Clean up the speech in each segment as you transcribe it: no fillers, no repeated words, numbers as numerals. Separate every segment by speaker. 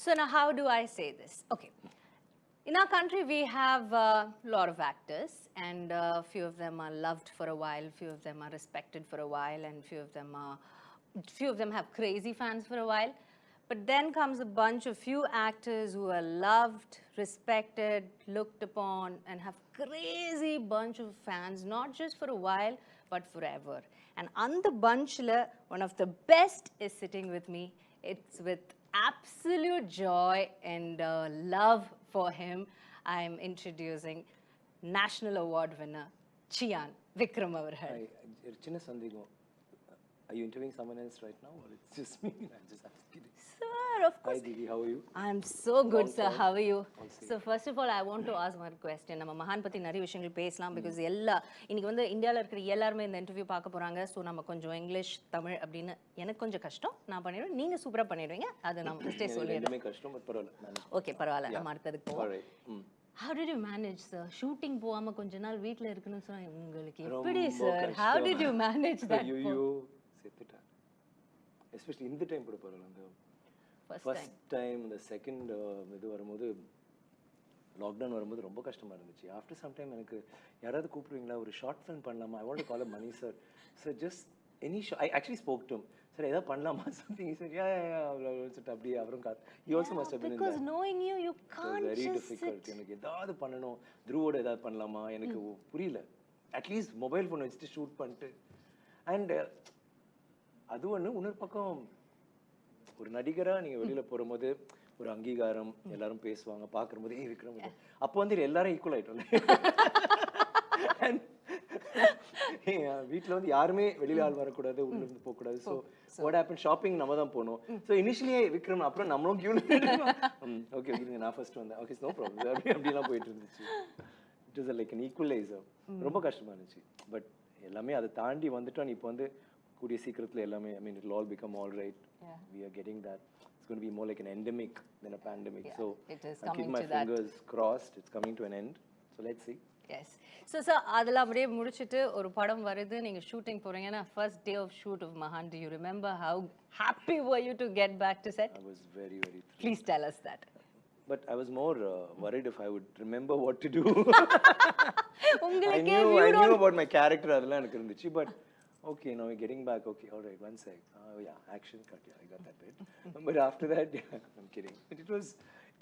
Speaker 1: So now how do I say this? Okay. In our country, we have a lot of actors, and few of them are loved for a while, few of them are respected for a while, and few of them have crazy fans for a while. But then comes a bunch of few actors who are loved, respected, looked upon, and have crazy bunch of fans, not just for a while, but forever. And on the bunch, one of the best is sitting with me. It's with absolute joy and love for him, I'm introducing National Award winner, Chiyaan Vikram avargal.
Speaker 2: Are you interviewing someone else right now, or it's just me? I'm just kidding.
Speaker 1: Sir, of course.
Speaker 2: Hi, Didi, how are you?
Speaker 1: I'm so good, sir. How are you? So first of all, I want to ask one question. நம்ம மகான் பத்தி நிறைய விஷயங்கள் பேசலாம் because இன்னைக்கு வந்து இந்தியால இருக்கிற எல்லாரும் இந்த இன்டர்வியூ பார்க்க போறாங்க. சோ நம்ம கொஞ்சம் இங்கிலீஷ் தமிழ் அப்படினு எனக்கு கொஞ்சம் கஷ்டம். நான் பண்ணிடுவேன். நீங்க சூப்பரா பண்ணிடுவீங்க. அது நான் ஃபர்ஸ்டே சொல்லிடுறேன்.
Speaker 2: ரெண்டுமே கஷ்டம் பட் பரவாயில்லை.
Speaker 1: ஓகே பரவாயில்லை. நம்ம அடுத்ததுக்கு போவோம். How did you manage, sir? Shooting போகாம கொஞ்ச நாள் வீட்ல இருக்கணும் சொன்னா உங்களுக்கு எப்படி sir? How did you manage that?
Speaker 2: செத்துட்டா. Especially in the time கூட பரவாயில்லை. First time the second இது வரும்போது லாக்டவுன் வரும்போது ரொம்ப கஷ்டமா இருந்துச்சு. ஆஃப்டர் சம் டைம் எனக்கு யாராவது கூப்பிடுவீங்களா ஒரு ஷார்ட் ஃபிலிம் பண்ணலாமா? I want to call Mani sir. Sir just any I actually spoke to sir ஏதாவது பண்ணலாமா சம்திங் சார் யா அப்படியே அவரும் he also must have been in
Speaker 1: because knowing you can't
Speaker 2: very
Speaker 1: just
Speaker 2: difficult.
Speaker 1: sit.
Speaker 2: எனக்கு ஏதாவது பண்ணணும், த்ரூவோட ஏதாவது பண்ணலாமா எனக்கு புரியல. அட்லீஸ்ட் மொபைல் ஃபோன் வச்சுட்டு ஷூட் பண்ணிட்டு அண்ட் அது இன்னொரு பக்கம் ஒரு நடிகரா நீங்க வெளியில போகும்போது ஒரு அங்கீகாரம் எல்லாரும் பேசுவாங்க பார்க்கும்போது விக்ரம் அப்போ வந்து எல்லாரும் ஈக்குவல் ஆயிட்டோம். வீட்டில் வந்து யாருமே வெளியில ஆள் வரக்கூடாது, உள்ள இருந்து போகக்கூடாது. ஸோ வாட் ஹேப்பன் ஷாப்பிங் நம்ம தான் போனோம். ஸோ இனிஷியலியே விக்ரம் அப்புறம் நம்மளும் கியூ ஓகே ஓகே நான் ஃபர்ஸ்ட் வந்தேன் ஓகே நோ ப்ராப்ளம் அப்படிலாம் போயிட்டு இருந்துச்சு. It is like an equaliser. ரொம்ப கஷ்டமா இருந்துச்சு. பட் எல்லாமே அதை தாண்டி வந்துட்டோம். இப்போ வந்து கூடிய சீக்கிரத்தில் எல்லாமே I mean it all become all right. We are getting that. It's going to be more like an endemic than a pandemic. So I keep my fingers crossed. It's coming to an end. So let's see.
Speaker 1: Yes. So அதெல்லாம் அப்படியே முடிச்சிட்டு ஒரு படம் வருது, நீங்க shooting போறீங்கன்னா first day of shoot of Mahaan, do you remember how happy were you to get back to set?
Speaker 2: I was very thrilled.
Speaker 1: Please tell us that.
Speaker 2: But I was more worried if I would remember what to do. I knew about my character அதெல்லாம் எனக்கு இருந்துச்சு. But okay, now we're getting back. Okay, all right, one sec. Oh yeah, action cut. Yeah, I got that bit. But after that, yeah, I'm kidding. But it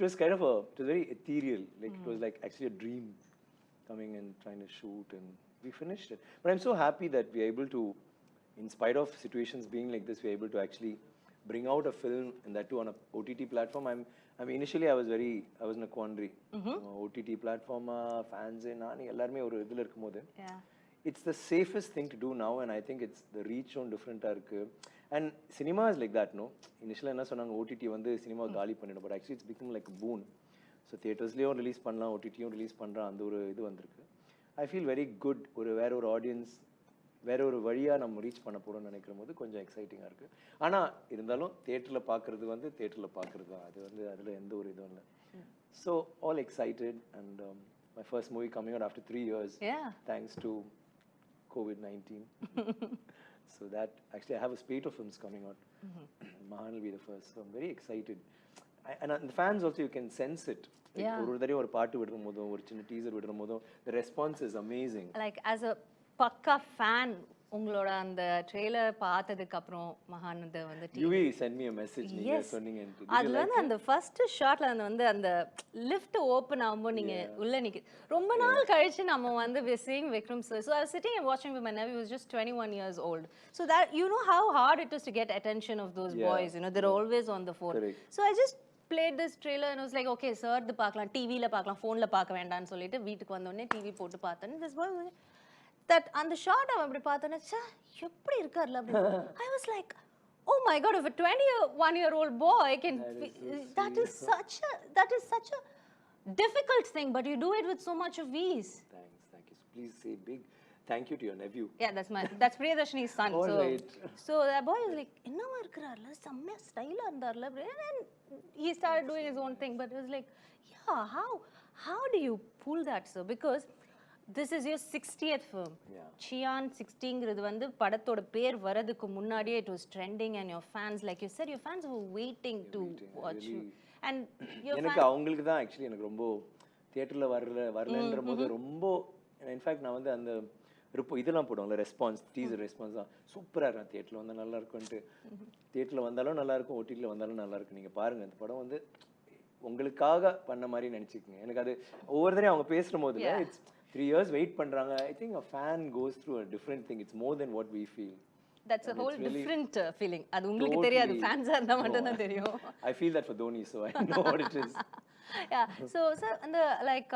Speaker 2: was kind of it was very ethereal. Like it was like actually a dream coming and trying to shoot, and we finished it. But I'm so happy that we're able to, in spite of situations being like this, we're able to actually bring out a film, and that too on a OTT platform. I mean, initially I was in a quandary. OTT platform, fans, nani, எல்லாருமே ஒரு இதுல இருக்கும்போது.
Speaker 1: Yeah.
Speaker 2: It's the safest thing to do now, and I think it's the reach on different irukku. And cinema is like that, no? Initially enna sonanga OTT வந்து cinema காலி பண்ணிடும், but actually it's become like a boon. So theaters லயும் release பண்ணலாம், OTT யும் release பண்றா, அந்த ஒரு இது வந்திருக்கு. I feel very good. வேற ஒரு ஆடியன்ஸ் வேற ஒரு வழியா நம்ம ரீச் பண்ண போறோம்னு நினைக்கிறபோது கொஞ்சம் எக்ஸைட்டிங்கா இருக்கு. ஆனா இருந்தாலும் தியேட்டர்ல பார்க்கிறது வந்து தியேட்டர்ல பார்க்கிறது தான். அது வந்து அதுல எந்த ஒரு இதுவும் இல்ல. So all excited, and my first movie coming out after 3 years.
Speaker 1: Yeah.
Speaker 2: Thanks to COVID-19. So that actually I have a spate of films coming out. Mahaan will be the first. So I'm very excited. And the fans also, you can sense it. ஒரு தடவை ஒரு பாட்டு விடுற போதும் ஒரு சின்ன teaser விடுற போதும் the response is amazing.
Speaker 1: Like as a பக்கா fan, உங்களோட அந்த ட்ரெய்லர் பார்த்ததுக்கு அப்புறம் மகானந்த வந்து
Speaker 2: UV send me a message நீங்க சொன்னீங்க.
Speaker 1: அதுல வந்து அந்த ஃபர்ஸ்ட் ஷாட்ல வந்து அந்த லிஃப்ட் ஓபன் ஆகும்போது நீங்க உள்ள ரொம்ப நாள் கழிச்சு நம்ம வந்து we seeing Vikram sir. So I was sitting and watching with my nephew, who was just 21 years old. So that you know how hard it is to get attention of those boys, you know, they're always on the phone.
Speaker 2: Correct.
Speaker 1: So I just played this trailer and I was like, okay sir, இது பார்க்கலாம், டிவில பார்க்கலாம், ஃபோன்ல பார்க்க வேண்டாம்னு சொல்லிட்டு வீட்டுக்கு வந்த உடனே டிவி போட்டு பார்த்தேன். This boy that அந்த ஷாட் அவன் அப்படி பார்த்தேன்னா எப்படி இருக்கார்ல அப்படி. I was like, oh my god, if a 21-year-old boy can that is such a difficult thing, but you do it with so much of ease.
Speaker 2: Thank you. Please say big thank you to your nephew.
Speaker 1: Yeah, that's Priyadashini's son.
Speaker 2: All right.
Speaker 1: So that boy was like, என்னமா இருக்கறார்ல, செம்ம ஸ்டைலா இருந்தார்ல, and he started doing his own thing. But it was like, yeah, how do you pull that, sir? Because This is your 60th film.
Speaker 2: Yeah.
Speaker 1: Chiyaan 60ங்கிறது வந்து படத்தோட பேர் வரதுக்கு முன்னாடியே it was trending and your fans, like you said, your fans were waiting to watch you. And your
Speaker 2: எனக்கு அவங்களுக்கு தான் actually எனக்கு ரொம்ப தியேட்டர்ல வரலன்ற போது ரொம்ப இன்ஃபேக்ட் நான் வந்து அந்த இதெல்லாம் போடுவாங்கல்ல ரெஸ்பான்ஸ் டீசர் ரெஸ்பான்ஸ் தான் சூப்பராக இருக்கும் தியேட்டரில் வந்தால் நல்லா இருக்கும்ன்ட்டு தியேட்டரில் வந்தாலும் நல்லா இருக்கும் ஓடிடியில் வந்தாலும் நல்லா இருக்கும் நீங்கள் பாருங்கள் அந்த படம் வந்து உங்களுக்காக பண்ண மாதிரி நினச்சிக்கோங்க எனக்கு அது ஒவ்வொரு தடையும் அவங்க பேசுகிற போது இட்ஸ் 3 years வெயிட் பண்ணுறாங்க I think a fan goes through a different thing it's more than what we feel
Speaker 1: That's a whole different feeling. அது உங்களுக்கு தெரியாது ஃபேன்ஸா இருந்தா மட்டும் தான் தெரியும்.
Speaker 2: I feel that for Dhoni, so I know what it is.
Speaker 1: Yeah. So sir, and the like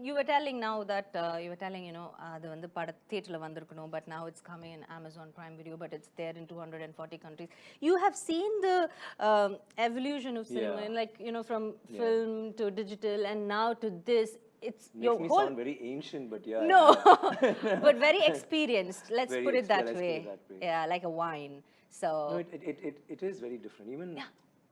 Speaker 1: you were telling now that you were telling, you know, அது வந்து பட தியேட்டர்ல வந்திருக்கணும், but now it's coming in Amazon Prime Video, but it's there in 240 countries. You have seen the evolution of cinema, and like, you know, from film to digital and now to this. It's
Speaker 2: Makes
Speaker 1: your
Speaker 2: me
Speaker 1: whole
Speaker 2: sound very ancient, but yeah.
Speaker 1: No, but very experienced. Let's
Speaker 2: Very
Speaker 1: put it that
Speaker 2: let's
Speaker 1: way.
Speaker 2: put it that way.
Speaker 1: Yeah, like a wine. So
Speaker 2: No, it is very different. Even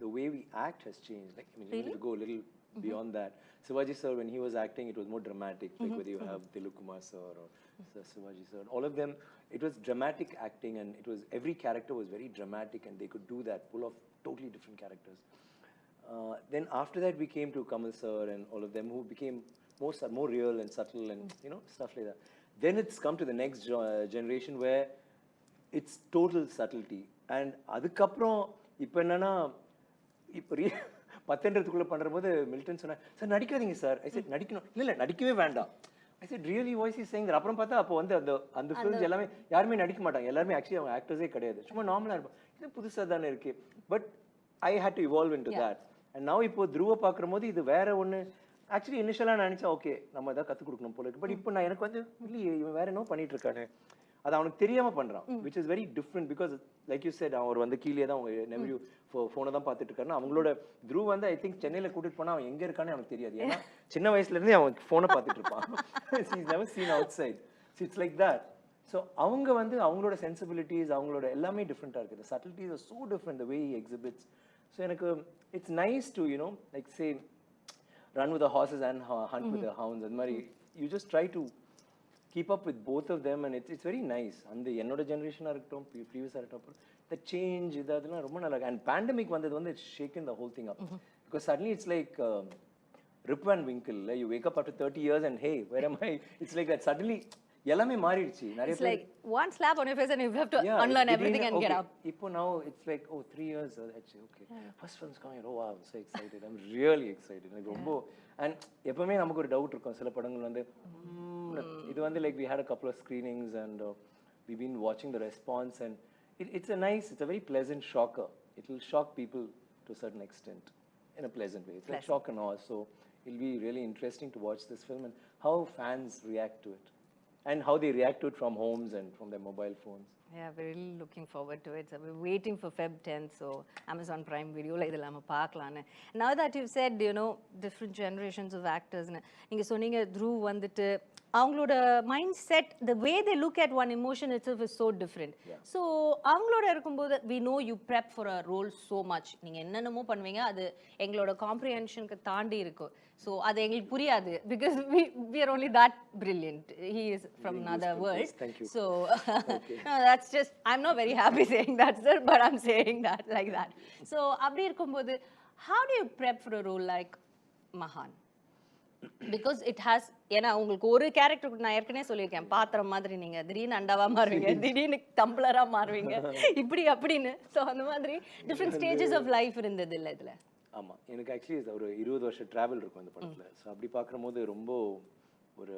Speaker 2: the way we act has changed. Like, I mean, even if you go a little beyond that. Shivaji sir, when he was acting, it was more dramatic. Like whether you have Dilip Kumar sir or Shivaji sir, all of them, it was dramatic acting, and it was every character was very dramatic, and they could do that, pull off totally different characters. Then after that, we came to Kamal sir and all of them, who became more real and subtle, and you know, stuff like that. Then it's come to the next generation where it's total subtlety, and adukaprom ipo enna ipo பத்தன்றதுக்குள்ள பண்றபோது Milton சொன்னா sir நடிக்காதீங்க sir I said நடிக்கணும் இல்ல நடிக்கவே வேண்டாம் I said really voice is saying அப்புறம் பார்த்தா அப்போ வந்து அந்த ஃபிலிம்ஸ் எல்லாமே யாருமே நடிக்க மாட்டாங்க எல்லாருமே ஆக்சுவலி அவங்க ஆக்டர்ஸே கிடையாது சும்மா நார்மலா இருப்பாங்க இது புதுசா தானே இருக்கு but I hate to evolve into that and now இப்போ துருவ பார்க்கும்போது இது வேற ஒன்று ஆக்சுவலி இனிஷியலாக நான் நினச்சேன் ஓகே நம்ம எதாவது கற்றுக் கொடுக்கணும் போல இருக்கு பட் இப்போ நான் எனக்கு வந்து இல்லையே இவன் வேற என்ன பண்ணிட்டு இருக்கானே அது அவனுக்கு தெரியாம பண்றான் which is very different because like you said அவர் வந்து கீழே தான் அவங்க நெவ்யூ ஃபோனை தான் பார்த்துட்டு இருக்காருன்னா அவங்களோட த்ரூ வந்து ஐ திங்க் சென்னையில கூட்டிட்டு போனா அவன் எங்க இருக்கானே அவனுக்கு தெரியாது ஏன்னா சின்ன வயசுல இருந்தே அவன் ஃபோனை பார்த்துட்டு இருப்பான் is never seen outside it's like that so அவங்க வந்து அவங்களோட சென்சிபிலிட்டிஸ் அவங்களோட எல்லாமே டிஃப்ரெண்டா இருக்குது subtleties are so different the way he exhibits so எனக்கு it's nice to you know like say run with the horses and hunt with the hounds and mari you just try to keep up with both of them and it's very nice and ennoda generation iruktom previous iruktom the change idadella romba nalla and pandemic vandadhu vandu it's shaken the whole thing up because suddenly it's like Rip Van Winkle you wake up after 30 years and hey where am I it's like that suddenly எல்லாமே மாறிடுச்சு நிறைய
Speaker 1: it's like one slap on your face and you have to unlearn everything and get up
Speaker 2: இப்போ now it's like oh 3 years actually okay first film's coming oh wow I'm so excited I'm really excited like ரொம்ப and எப்பவுமே நமக்கு ஒரு doubt இருக்கும் சில படங்கள் வந்து இது வந்து like we had a couple of screenings and we've been watching the response and it's a very pleasant shocker it will shock people to a certain extent in a pleasant way it's like shock and awe so it'll be really interesting to watch this film and how fans react to it and how they react to it from homes and from their mobile phones.
Speaker 1: Yeah, we're really looking forward to it. So we're waiting for Feb 10th, so Amazon Prime Video la idella nama paakalaanu. Now that you've said, you know, different generations of actors, ninga sonninga Dhruv vandittu avangaloda mindset, the way they look at one emotion itself is so different. So avangaloda irukumbodhu we know you prep for a role so much. Ninga ennanamo பண்ணுவீங்க அது எங்களோட comprehension க்கு தாண்டி இருக்கும். So அது எங்களுக்கு புரியாது because we are only that brilliant. He is from another world.
Speaker 2: Thank you.
Speaker 1: So no, that's just I'm not very happy saying that sir but I'm saying that like that. So அப்படி இருக்கும்போது how do you prep for a role like Mahaan? Because it has ஏன்னா உங்களுக்கு ஒரு character நான் ஏற்கனவே சொல்லியிருக்கேன் பாத்திரம் மாதிரி நீங்க திடீர்னு அண்டாவா மாறுவீங்க திடீர்னு டம்ளரா மாறுவீங்க இப்படி அப்படின்னு ஸோ அந்த மாதிரி டிஃப்ரெண்ட் ஸ்டேஜஸ் ஆஃப் லைஃப் இருந்தது இல்லை இதுல
Speaker 2: ஆமாம் எனக்கு ஆக்சுவலி ஒரு 20 வருஷம் ட்ராவல் இருக்கும் அந்த படத்தில் ஸோ அப்படி பார்க்கும்போது ரொம்ப ஒரு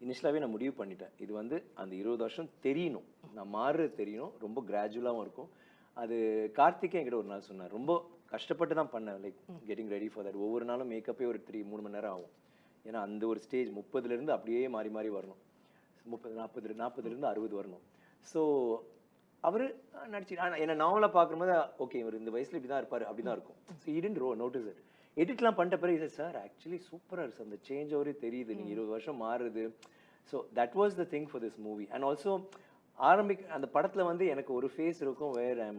Speaker 2: இனிஷியலாகவே நான் முடிவு பண்ணிட்டேன் இது வந்து அந்த 20 வருஷம் தெரியணும் நான் மாறுறது தெரியணும் ரொம்ப கிராஜுவலாகவும் இருக்கும் அது கார்த்திகே என்கிட்ட ஒரு நாள் சொன்னார் ரொம்ப கஷ்டப்பட்டு தான் பண்ணேன் like getting ready for that ஒவ்வொரு நாளும் மேக்கப்பே ஒரு 3 மணி நேரம் ஆகும் ஏன்னா அந்த ஒரு ஸ்டேஜ் 30லேருந்து அப்படியே மாறி மாறி வரணும் 40லேருந்து 60 வரணும் ஸோ அவர் நடிச்சு என்ன நாவலாக பார்க்கும்போது ஓகே இவர் இந்த வயசில் இப்படி தான் இருப்பார் அப்படி தான் இருக்கும் ஸோ இடன் நோட்டீஸ் இட் எடிட்லாம் பண்ணிட்ட பிறகு சார் ஆக்சுவலி சூப்பராக இருக்குது அந்த சேஞ்ச் அவரே தெரியுது நீங்கள் 20 வருஷம் மாறுது so that was the thing for this movie and also அந்த படத்தில் வந்து எனக்கு ஒரு ஃபேஸ் இருக்கும் வேற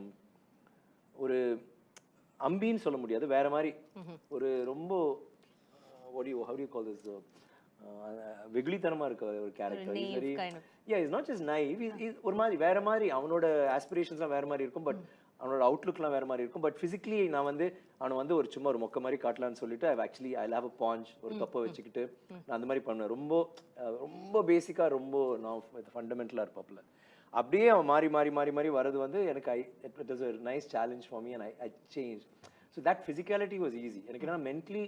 Speaker 2: ஒரு அம்பின்னு சொல்ல முடியாது வேற மாதிரி ஒரு ரொம்ப how do you call this வெகுளித்தனமா இருக்க ஒரு character. Is very
Speaker 1: kind of.
Speaker 2: Yeah is not just naive, is ஒரு மாதிரி வேற மாதிரி, அவனோட ஆஸ்பிரேஷன்ஸ்லாம் வேற மாதிரி இருக்கும், பட் அவனோட அவுட்லுக்லாம் வேற மாதிரி இருக்கும். பட் ஃபிசிக்கலி நான் வந்து அவனை வந்து ஒரு சும்மா ஒரு மொக்க மாதிரி காட்டலான்னு சொல்லிட்டு ஐ ஹேவ் அ பாஞ்ச், ஒரு கப்பை வச்சுக்கிட்டு நான் அந்த மாதிரி பண்ணுவேன். ரொம்ப ரொம்ப பேசிக்கா, ரொம்ப நான் ஃபண்டமெண்டலா இருப்பாப்புல. அப்படியே அவன் மாறி மாறி மாறி மாறி வரது வந்து எனக்கு it was a nice challenge for me and I changed. So that physicality was easy. எனக்கு என்ன mentally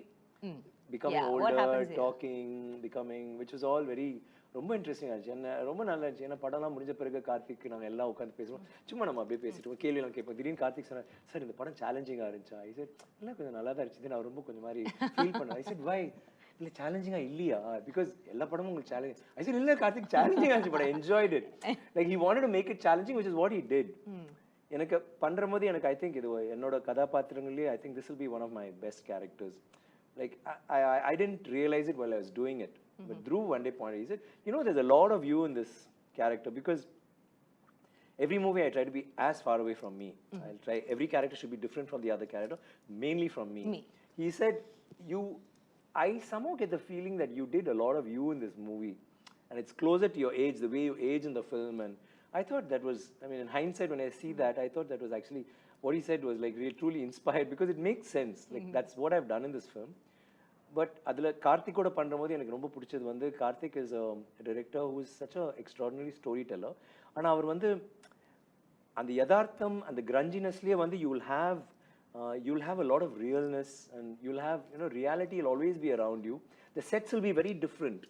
Speaker 2: becoming older, talking, becoming, which was all very ரொம்ப இன்ட்ரெஸ்டிங் ஆச்சு. என்ன ரொம்ப நல்லா இருந்துச்சு. ஏன்னா படம்லாம் முடிஞ்ச பிறகு கார்த்திக் நாங்கள் எல்லாம் உட்காந்து பேசுவோம், சும்மா நம்ம அப்படியே பேசிட்டு கேள்வியெல்லாம் கேட்போம். திடீர்னு கார்த்திக் சொன்னார், சார் இந்த படம் சேலஞ்சிங்காக இருந்துச்சா? ஐ செட் இல்லை கொஞ்சம் நல்லா தான் இருந்துச்சு. நான் ரொம்ப கொஞ்சம் மாதிரி ஃபீல் பண்ணேன். ஐ செட் வை இல்லை சேலஞ்சிங்கா இல்லையா? பிகாஸ் எல்லா படமும் உங்களுக்கு சேலஞ்ச். ஐ செட் இல்லை கார்த்திக் சேலஞ்சிங் ஆச்சு, but I enjoyed it. Like he wanted to make it challenging, which is what he did. எனக்கு பண்ற போது எனக்கு ஐ திங்க் இது என்னோட கதாபாத்திரங்களே I think this will be one of my best characters. Like I didn't realize it while I was doing it, but Dhruv one day pointed, he said, you know, there's a lot of you in this character, because every movie I try to be as far away from me. I'll try, every character should be different from the other character, mainly from me. He said, I somehow get the feeling that you did a lot of you in this movie, and it's closer to your age, the way you age in the film. And I thought that was, I mean, in hindsight, when I see that, I thought that was actually, what he said was like really truly inspired, because it makes sense. Like that's what I've done in this film. But அதில் கார்த்திக்கோட பண்ணும்போது எனக்கு ரொம்ப பிடிச்சது வந்து, Karthik is director who is such a extraordinary story teller. ஆனால் அவர் வந்து அந்த யதார்த்தம், அந்த கிரஞ்சினஸ்லேயே வந்து you'll have a lot of realness, and you'll have, you know, reality will always be around you. The sets will be very different,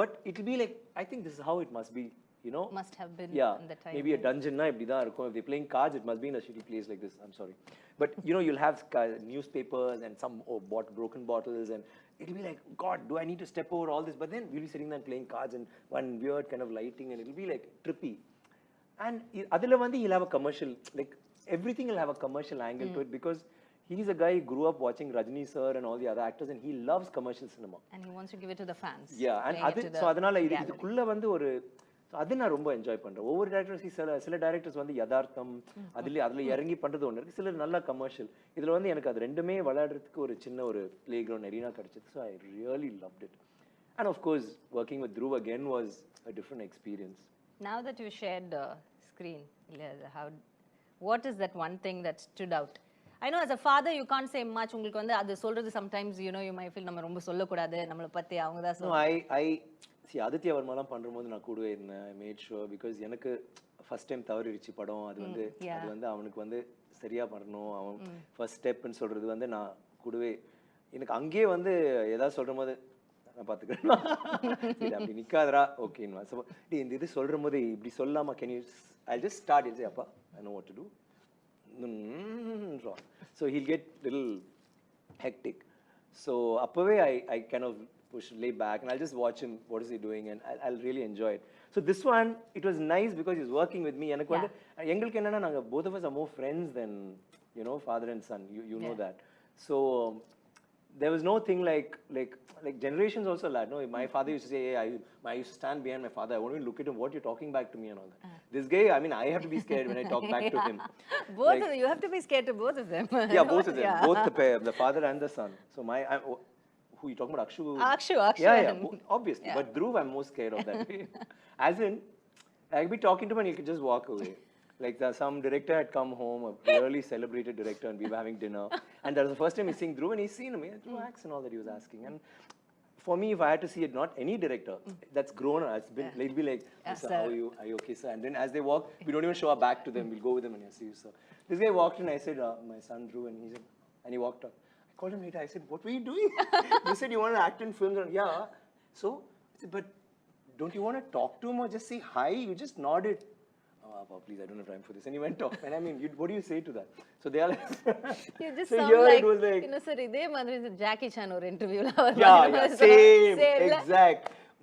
Speaker 2: but it will be like, I think this is how it must be, you know.
Speaker 1: Must have been in the time.
Speaker 2: Maybe a dungeon na ibdi da irukum. If they're playing cards, it must be in a shitty place like this. I'm sorry, but you know, you'll have newspapers and some broken bottles, and it'll be like, God, do I need to step over all this? But then we'll be sitting there playing cards and one weird kind of lighting, and it'll be like trippy. And adila vandi he'll have a commercial, like everything will have a commercial angle to it, because he's a guy who grew up watching Rajni sir and all the other actors, and he loves commercial cinema.
Speaker 1: And he wants to give it to the fans.
Speaker 2: Yeah, and so adanal idukulla vandu oru, அது நான் ரொம்ப enjoy பண்றேன். ஒவ்வொரு directors, சில directors வந்து யதார்த்தம் அதுல இறங்கி பண்றது ஒன்று இருக்கு, சிலர் நல்லா கமர்ஷியல். இதுல வந்து எனக்கு அது ரெண்டுமே விளையாடுறதுக்கு ஒரு சின்ன ஒரு பிளே கிரவுண்ட் எரினா கிடைச்சது. So I really loved it. And half course working with Dhruv again was a different experience.
Speaker 1: Now that you shared screen, what is that one thing that stood out? I know as a father you can't say much. உங்களுக்கு வந்து அது சொல்றது sometimes, you know, you might feel நம்ம ரொம்ப சொல்லக்கூடாது, நம்மளை பற்றி அவங்க தான்
Speaker 2: சொல்லணும். ஆதித்யா வர்மாலாம் பண்ணும்போது நான் கூடவே இருந்தேன். ஐ மேட் ஷுவர், பிகாஸ் எனக்கு ஃபர்ஸ்ட் டைம் தவறிடுச்சு படம். அது வந்து அவனுக்கு வந்து சரியா பண்ணணும், அவன் ஃபர்ஸ்ட் ஸ்டெப்னு சொல்றது வந்து நான் கூடவே, எனக்கு அங்கேயே வந்து ஏதாவது சொல்ற போது நான் பார்த்துக்கிறேன், அப்படி நிற்காதரா ஓகேன்னு. ஸோ இந்த இது சொல்ற போது இப்படி சொல்லாமா, can you, I just start it, அப்பா I know what to do. So he'll get little hectic. So அப்பவே I kind of lay back and I'll just watch him, what is he doing, and I'll really enjoy it. So this one, it was nice because he's working with me. எனக்கு வந்து எங்களுக்கு என்னன்னா, நாங்க both of us are more friends than, you know, father and son. You know that. So there was no thing like generations also lad. No, my father used to say, hey, I used to stand behind my father, I won't even look at him, what you're talking back to me and all that. This guy, I mean, I have to be scared when I talk back to him.
Speaker 1: Both of them, you have to be scared to both of them.
Speaker 2: Yeah, both of them, both the pair, the father and the son. So who you talking about? Akshu. Yeah, obviously. But Dhruv, I'm most scared of that. As in, I'll be talking to him and he could just walk away. Like some director had come home, a really celebrated director, and we were having dinner. And that was the first time he's seeing Dhruv, and he's seen him. Dhruv acts and all that he was asking. And for me, if I had to see it, not any director that's grown, it's been, it'll be like, sir, how are you? Are you okay, sir? And then as they walk, we don't even show our back to them. We'll go with them and see you, sir. This guy walked in, I said, my son Dhruv, and he said, and he walked out. I called him later, I said, what were you doing? He said, you want to act in films? And, yeah. So, I said, but don't you want to talk to him or just say hi? You just nodded. Oh, please, I don't have time for this. And he went off. And I mean, what do you say to that? So they are like,
Speaker 1: you just
Speaker 2: so
Speaker 1: sound
Speaker 2: here
Speaker 1: like,
Speaker 2: it was like,
Speaker 1: you know, sir, இதே மாதிரி Jackie Chan or interview.
Speaker 2: Yeah, same, exact.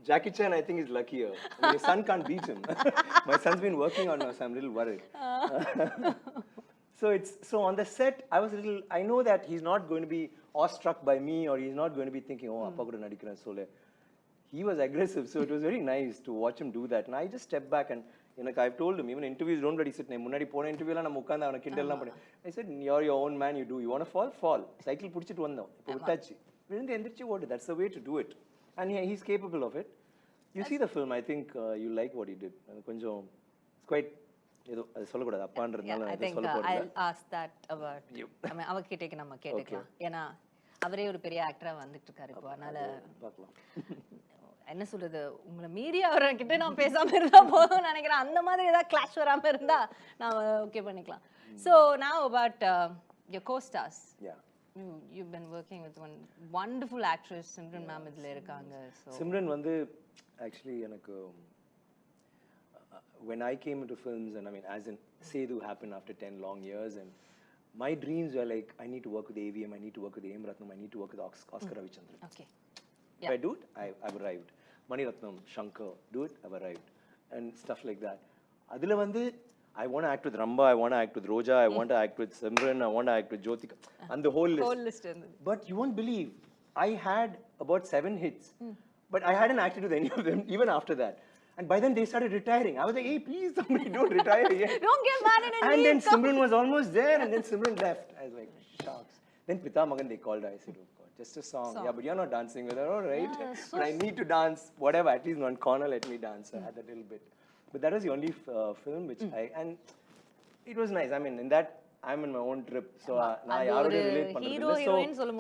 Speaker 2: Jackie Chan, I think, is luckier. I mean, his son can't beat him. My son's been working on us, so I'm a little worried. So on the set, I know that he's not going to be awestruck by me, or he's not going to be thinking, oh, appa kuda nadikran sole. He was aggressive, so it was very nice to watch him do that. And I just stepped back, and I've told him, even interviews don't bloody sit. முன்னாடி போன இன்டர்வியூல நம்ம உட்கார்ந்து அவன கிண்டல்லாம் பண்ணி. I said, you're your own man, you do. You want to fall? Fall. Cycle புடிச்சிட்டு வந்தோம். இப்போ விட்டாச்சு. விழுந்து எந்திரிச்சு ஓடு. That's the way to do it. And he's capable of it. You see the film, I think you like what he did. Konjam, it's quite.
Speaker 1: I think I'll ask that about you. I mean, our கேட்டேக்கு நம்ம கேட்டுக்கலாம். ஏனா அவரே ஒரு பெரிய ஆக்டரா வந்துட்டு இருக்காரு இப்போ. அதனால என்ன சொல்றது, உங்களை மீறி அவர்கிட்ட நான் பேசாம இருந்தா போதும்னு நினைக்கிறேன். அந்த மாதிரி ஏதாவது கிளாஷ் வராம இருந்தா நான் ஓகே பண்ணிக்கலாம். So now about your co-stars.
Speaker 2: Yeah.
Speaker 1: You've been working with one wonderful actress, Simran ma'am இதுல இருக்காங்க. So
Speaker 2: Simran வந்து actually எனக்கு when I came into films, and I mean, as in Sedu happened after 10 long years, and my dreams were like, I need to work with AVM, I need to work with AM Ratnam, I need to work with Oscar Ravichandran.
Speaker 1: Okay.
Speaker 2: If I do it, I've arrived. Mani Ratnam, Shankar, do it, I've arrived. And stuff like that. Adila vandu, I want to act with Ramba, I want to act with Roja, I want to act with Simran, I want to act with Jyotika, and the whole list. But you won't believe, I had about 7 hits, but I hadn't acted with any of them even after that. And by then they started retiring. I was like, hey, please somebody don't retire yet.
Speaker 1: Don't get mad at me.
Speaker 2: And then Simran was almost there, and then Simran left. I was like, shucks. Then Pita Magan they called her. I said, oh God, just a song. Yeah, but you're not dancing with her, all right? Yeah, but I need to dance, whatever, at least one corner let me dance. I had that little bit. But that was the only film which and it was nice. I mean, in that, I'm in my own trip. So,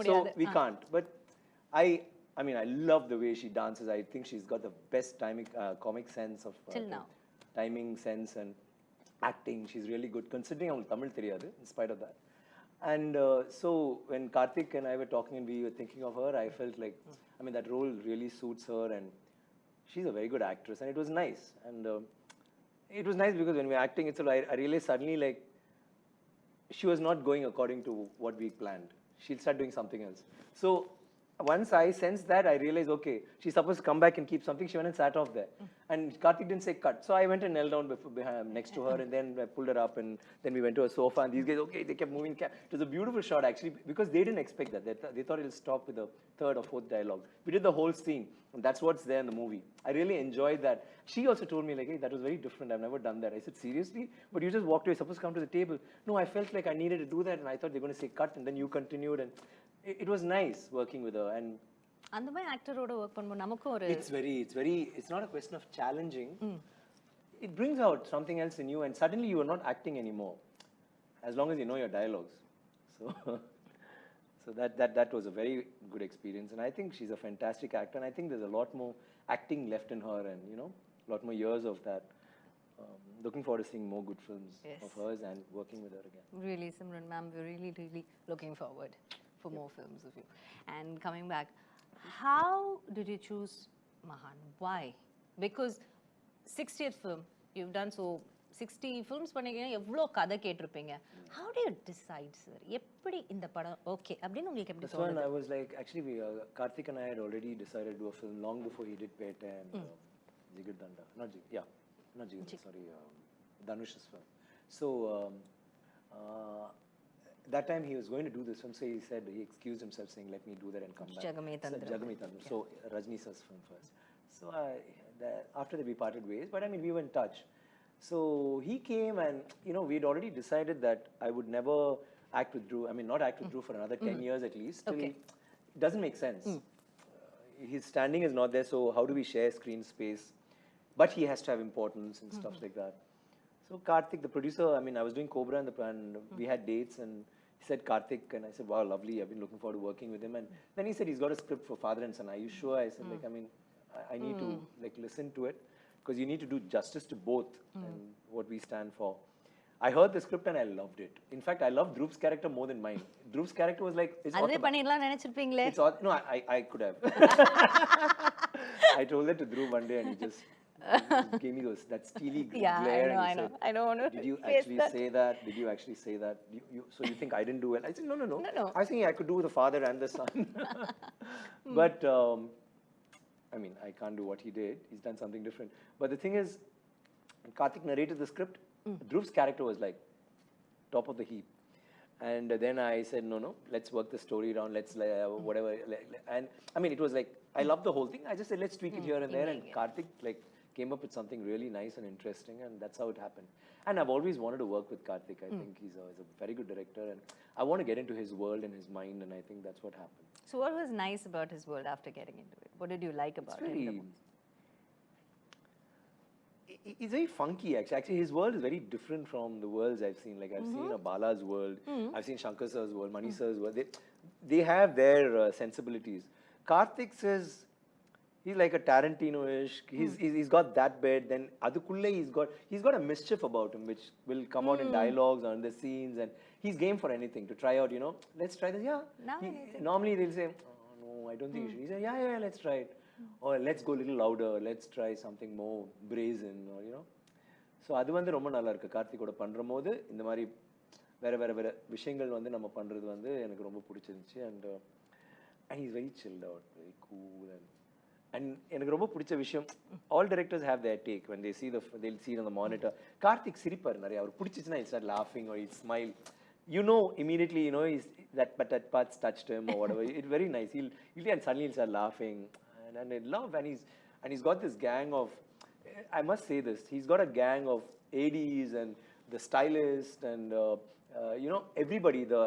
Speaker 2: so we can't. But I mean, I love the way she dances. I think she's got the best timing, comic sense of
Speaker 1: till now.
Speaker 2: Timing sense and acting. She's really good, considering I'm Tamil theriyadu, in spite of that. And so when Karthik and I were talking and we were thinking of her, I felt like, I mean, that role really suits her, and she's a very good actress, and it was nice. And it was nice because when we were acting, I realized suddenly, like, she was not going according to what we planned. She'll start doing something else. So once I sensed that, I realized, okay, she's supposed to come back and keep something. She went and sat off there. And Karthik didn't say cut. So I went and knelt down behind, next to her, and then I pulled her up, and then we went to a sofa, and these guys, okay, they kept moving. It was a beautiful shot, actually, because they didn't expect that. They thought it'll stop with the 3rd or 4th dialogue. We did the whole scene, and that's what's there in the movie. I really enjoyed that. She also told me, like, hey, that was very different. I've never done that. I said, seriously? But you just walked away, supposed to come to the table. No, I felt like I needed to do that, and I thought they were going to say cut, and then you continued, and it was nice working with her. And
Speaker 1: அந்த மாதிரி ஆக்டரோட work பண்ணும்போது நமக்கு ஒரு
Speaker 2: it's not a question of challenging. It brings out something else in you, and suddenly you are not acting anymore, as long as you know your dialogues. So that was a very good experience, and I think she's a fantastic actor, and I think there's a lot more acting left in her, and you know, a lot more years of that. Looking forward to seeing more good films of hers and working with her again.
Speaker 1: Really, Simran ma'am, we're really looking forward for more films of you. And coming back, how did you choose Mahaan? Why? Because 60th film, you've done so 60 films பண்ணிருக்கீங்க, எவ்வளவு கதை கேட்டிருப்பீங்க. How do you decide, sir? எப்படி இந்த படம் okay அப்படின்னு உங்களுக்கு எப்படி தோணுது?
Speaker 2: This one I was like, actually Karthik and I had already decided to do a film long before he did Pete and Jigir Danda. Not Jigir, sorry, Dhanush's film. So that time he was going to do this film, so he said, he excused himself saying, let me do that and come back. Jagame Tandram. So Rajni sir's film first. So after that we parted ways, but I mean, we were in touch. So he came, and you know, we'd already decided that I would never act with Dhruv. I mean, not act with Dhruv for another 10 years at least. Okay. It doesn't make sense. His standing is not there, so how do we share screen space? But he has to have importance and stuff like that. So Karthik, the producer, I mean, I was doing Cobra and we had dates, and he said Karthik, and I said, wow, lovely, I've been looking forward to working with him. And then he said he's got a script for Father and Son. Are you sure? I said, like, I mean, I need to like listen to it, because you need to do justice to both and what we stand for. I heard the script and I loved it. In fact, I loved Dhruv's character more than mine. Dhruv's character was like, it's no, I could have. I told that to Dhruv one day, and he just gave me that steely glare.
Speaker 1: I know.
Speaker 2: Did you actually say that? Did you actually say that? So you think I didn't do well? I said, no. I think I could do the father and the son. But, I mean, I can't do what he did. He's done something different. But the thing is, Karthik narrated the script. Dhruv's character was like top of the heap. And then I said, no, let's work the story around, let's whatever. And I mean, it was like, I love the whole thing. I just said, let's tweak it here and there. And Karthik like came up with something really nice and interesting, and that's how it happened. And I've always wanted to work with Karthik. I think he's a very good director, and I want to get into his world and his mind, and I think that's what happened.
Speaker 1: So what was nice about his world after getting into it? What did you like about him?
Speaker 2: It's very funky, actually. Actually, his world is very different from the worlds I've seen. Like, I've seen a Bala's world, I've seen Shankar Sir's world, Mani Sir's world. They have their sensibilities. Karthik says, he's like a Tarantino-ish. He's got that bit. Then Adukulle, he's got a mischief about him, which will come out in dialogues or in the scenes. And he's game for anything to try out, you know. Let's try this. Yeah. Normally they'll say, oh, no, I don't think you should. He said, yeah, let's try it. Or let's go a little louder. Let's try something more brazen, or you know. So அது வந்து ரொம்ப நல்லா இருக்கு. கார்த்திகோட பண்றபோது இந்த மாதிரி வேற விஷயங்கள் வந்து நம்ம பண்றது வந்து எனக்கு ரொம்ப பிடிச்சிருந்துச்சு. And he's very chilled out, very cool, and எனக்கு ரொம்ப பிடிச்ச விஷயம், all directors have their take when they'll see it on the monitor. Karthik சிரிப்பார் நிறைய. அவர் பிடிச்சிச்சுனா he'll start laughing or he'll smile. You know immediately, you know, that part's touched him or whatever. It's very nice. He'll and suddenly he'll start laughing. And I love, and he's got this gang of, I must say this, he's got a gang of ADs and the stylist and you know, everybody, the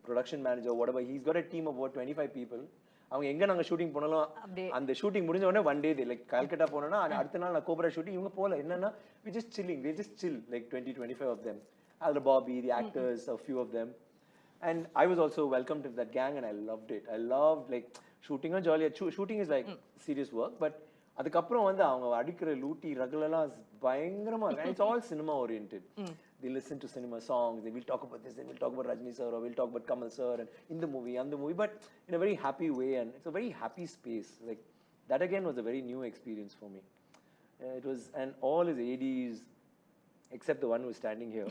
Speaker 2: production manager, whatever. He's got a team of about 25 people. அவங்க எங்க நாங்க shooting போனாலும் அந்த shooting முடிஞ்ச உடனே one day like Calcutta போனோம்னா அடுத்த நாள் நான் கோபரா ஷூட்டிங் இவங்க போல என்னன்னா we just chill like 20-25 of them. Alda Bobby, the actors, a few of them. And I was also welcomed to that gang and I loved it. I loved like shooting on jolly. Shooting is like serious work, but அதுக்கப்புறம் வந்து அவங்க அடிக்கிற லூட்டி ரகுலெல்லாம் பயங்கரமா இருக்கு. And it's all cinema oriented. They listen to cinema songs, they will talk about this, they will talk about Rajni sir, or we'll talk about Kamal sir, and in the movie, but in a very happy way, and it's a very happy space. Like that again was a very new experience for me. It was, and all his ADs, except the one who was standing here,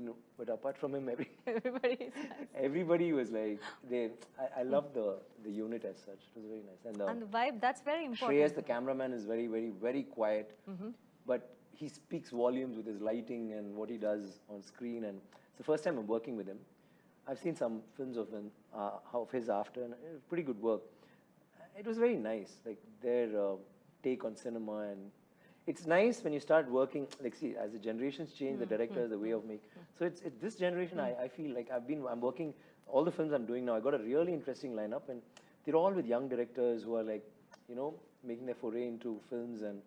Speaker 2: no, but apart from him, everybody was like, I love the unit as such. It was very nice.
Speaker 1: And the vibe, that's very important.
Speaker 2: Shreyas, the cameraman, is very, very, very quiet, but he speaks volumes with his lighting and what he does on screen. And it's the first time I'm working with him. I've seen some films of his after, and pretty good work. It was very nice, like their take on cinema, and it's nice when you start working, like see, as the generations change, the directors, the way of making. So it's this generation, I feel like I'm working, all the films I'm doing now, I got a really interesting lineup, and they're all with young directors who are like, you know, making their foray into films, and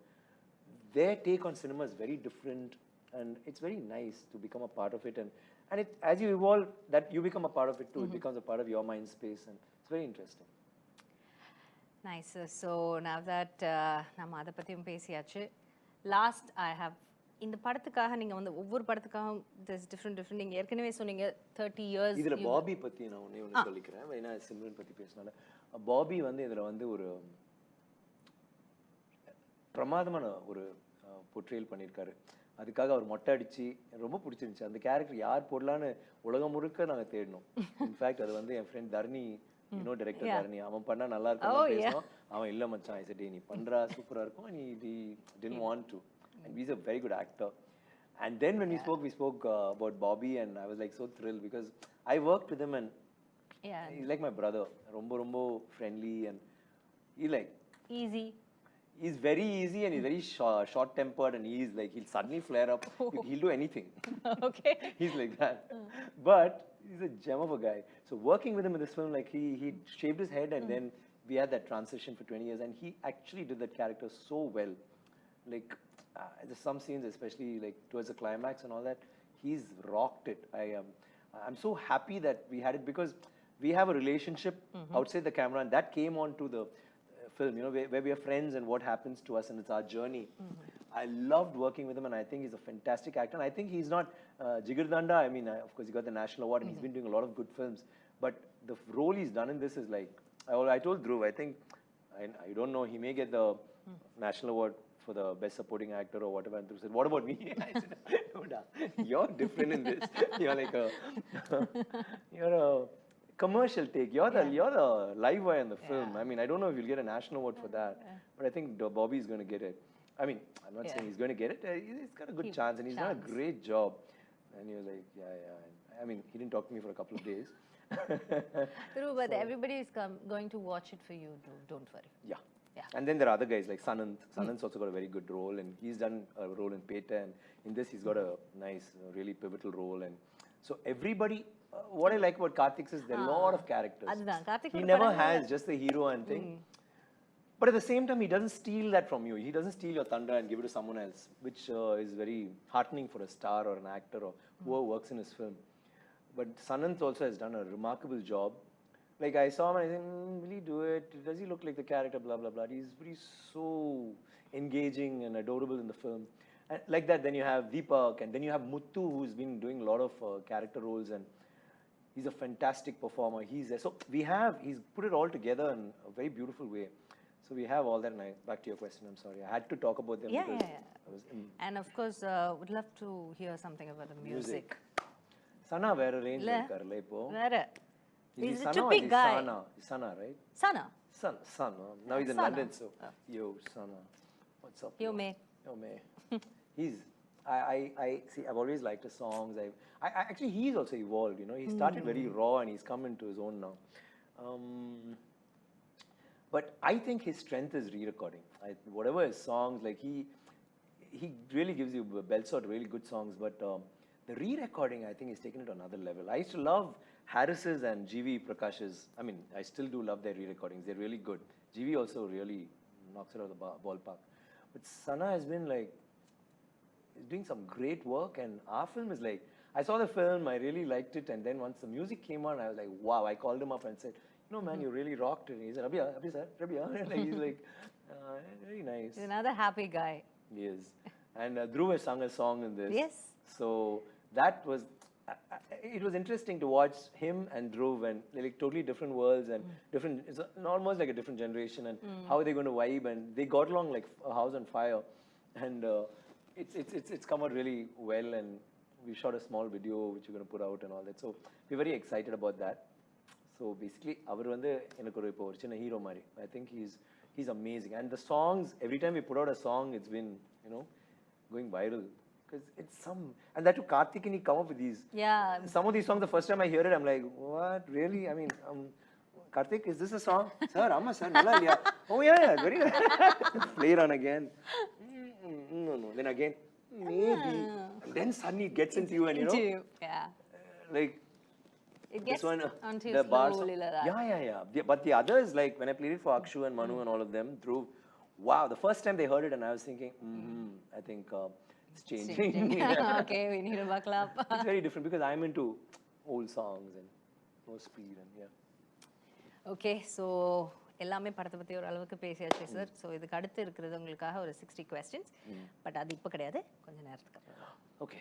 Speaker 2: their take on cinema is very different, and it's very nice to become a part of it, and it, as you evolve, that you become a part of it too, it becomes a part of your mind space, and it's very interesting.
Speaker 1: Nice. So now that நம்ம அதை பற்றியும் பேசியாச்சு, last I have இந்த படத்துக்காக நீங்கள் வந்து ஒவ்வொரு படத்துக்காகவும் this different நீங்கள் ஏற்கனவே சொன்னீங்க 30 years.
Speaker 2: இதில் பாபி பற்றி நான் ஒன்று சொல்லிக்கிறேன். ஏன்னா சிம்ரன் பற்றி பேசினால பாபி வந்து இதில் வந்து ஒரு பிரமாதமான ஒரு போர்ட்ரேல் பண்ணியிருக்காரு. அதுக்காக அவர் மொட்டை அடிச்சு ரொம்ப பிடிச்சிருந்துச்சு. அந்த கேரக்டர் யார் போடலான்னு உலகம் முழுக்க நாங்கள் தேடினோம். இன்ஃபேக்ட் அது வந்து என் ஃப்ரெண்ட் தர்ணி, இன்னொரு டைரக்டர் தர்ணி, அவன் பண்ணா நல்லா இருக்கும் பேசணும். அவன் இல்லை மச்சான், ஐ செட் நீ பண்றா சூப்பரா இருக்கும், நீ didn't want to, and he's a very good actor. And then when we spoke about Bobby, and I was like so thrilled because I worked with him, and he's like my brother, rombo friendly, and he like
Speaker 1: easy.
Speaker 2: He's very easy, and he's very short tempered, and he'll suddenly flare up. He'll do anything.
Speaker 1: Okay.
Speaker 2: He's like that. But he's a gem of a guy. So working with him in this film, like he shaved his head, and then we had that transition for 20 years, and he actually did that character so well. Like there's some scenes, especially like towards the climax and all that, he's rocked it. I'm so happy that we had it, because we have a relationship outside the camera, and that came on to the film, you know, where we are friends and what happens to us, and it's our journey. I loved working with him, and I think he's a fantastic actor. And I think he's not Jigardanda. I mean, of course, he got the national award, and he's been doing a lot of good films. But the role he's done in this is like, I told Dhruv, I think, I don't know, he may get the national award for the best supporting actor or whatever. And Dhruv said, what about me? I said, no, you're different in this. You're like you're a commercial take. You're the live wire in the film. I mean, I don't know if you'll get a national award for that, but I think Bobby is going to get it. I mean, I'm not saying he's going to get it. He's got a good chance, and he's done a great job. And he was like, yeah. I mean, he didn't talk to me for a couple of days.
Speaker 1: True, but everybody is going to watch it for you. Don't worry.
Speaker 2: Yeah.
Speaker 1: Yeah.
Speaker 2: And then there are other guys like Sanant. Sanant's also got a very good role, and he's done a role in Peta, and in this he's got a nice, really pivotal role. And so everybody, what I like about Karthik is there are a lot of characters.
Speaker 1: அதுதான் Karthik
Speaker 2: He never has just the hero and thing. But at the same time, he doesn't steal that from you. He doesn't steal your thunder and give it to someone else, which is very heartening for a star or an actor or whoever works in his film. But Sanant also has done a remarkable job. Like I saw him and I said, will he do it? Does he look like the character? Blah, blah, blah. He's so engaging and adorable in the film. And like that, then you have Deepak, and then you have Muthu, who's been doing a lot of character roles, and he's a fantastic performer. He's there. So he's put it all together in a very beautiful way. So we have all that. And back to your question, I'm sorry. I had to talk about them because I was
Speaker 1: And of course, would love to hear something about the music.
Speaker 2: Sana vera range irkarla ipo.
Speaker 1: Vera.
Speaker 2: He's
Speaker 1: a typical guy.
Speaker 2: Sana, right?
Speaker 1: Sana.
Speaker 2: Son. Now he's in London, so yo, Sana. What's up?
Speaker 1: Yo, me.
Speaker 2: He's I see. I've always liked his songs. I actually he's also evolved. You know, he started very raw and he's come into his own now. But I think his strength is re-recording. Whatever his songs, like he really gives you belts out really good songs. But the re-recording, I think, is taken it to another level. I used to love Harris's and GV Prakash's. I mean, I still do love their re-recordings. They're really good. GV also really knocks it out of the ballpark. But Sana has been like, he's doing some great work, and our film is like, I saw the film, I really liked it, and then once the music came on, I was like, wow. I called him up and said, no man, you really rocked it. He said, Abhi sir, and he's like, very nice.
Speaker 1: He's another happy guy.
Speaker 2: He is. And Dhruv has sung a song in this.
Speaker 1: Yes.
Speaker 2: So that was, it was interesting to watch him and Dhruv, and they're like totally different worlds and different, it's almost like a different generation, and how are they going to vibe, and they got along like a house on fire. And it's come out really well, and we shot a small video which we're going to put out and all that. So we're very excited about that. So basically, அவர் வந்து எனக்கு ஒரு இப்போ ஒரு சின்ன hero மாதிரி. I think he's amazing. And the songs, every time we put out a song, it's been, you know, going viral. Because it's some, and that too, Karthik and he come up with these.
Speaker 1: Yeah.
Speaker 2: Some of these songs, the first time I hear it, I'm like, what? Really? I mean, Karthik, is this a song? Sir, amma sir, nalla liya. Oh yeah, very nice. Play it on again. No. Then again, maybe. And then suddenly it gets into you, and you know.
Speaker 1: Yeah.
Speaker 2: Like,
Speaker 1: it gets onto
Speaker 2: the
Speaker 1: his
Speaker 2: bars.
Speaker 1: slowly like that.
Speaker 2: Yeah. But the others, like when I played it for Akshu and Manu and all of them, through, wow, the first time they heard it, and I was thinking, I think it's changing.
Speaker 1: Okay, we need to buckle up.
Speaker 2: It's very different because I'm into old songs and more speed and yeah.
Speaker 1: Okay, so எல்லாமே படத்தை பற்றி ஒரு அளவுக்கு பேசியாச்சு sir. So இதுக்கு அடுத்து இருக்கிறது உங்களுக்காக ஒரு 60 questions. பட் அது இப்போ கிடையாது, கொஞ்சம் நேரத்துக்கு.
Speaker 2: Okay.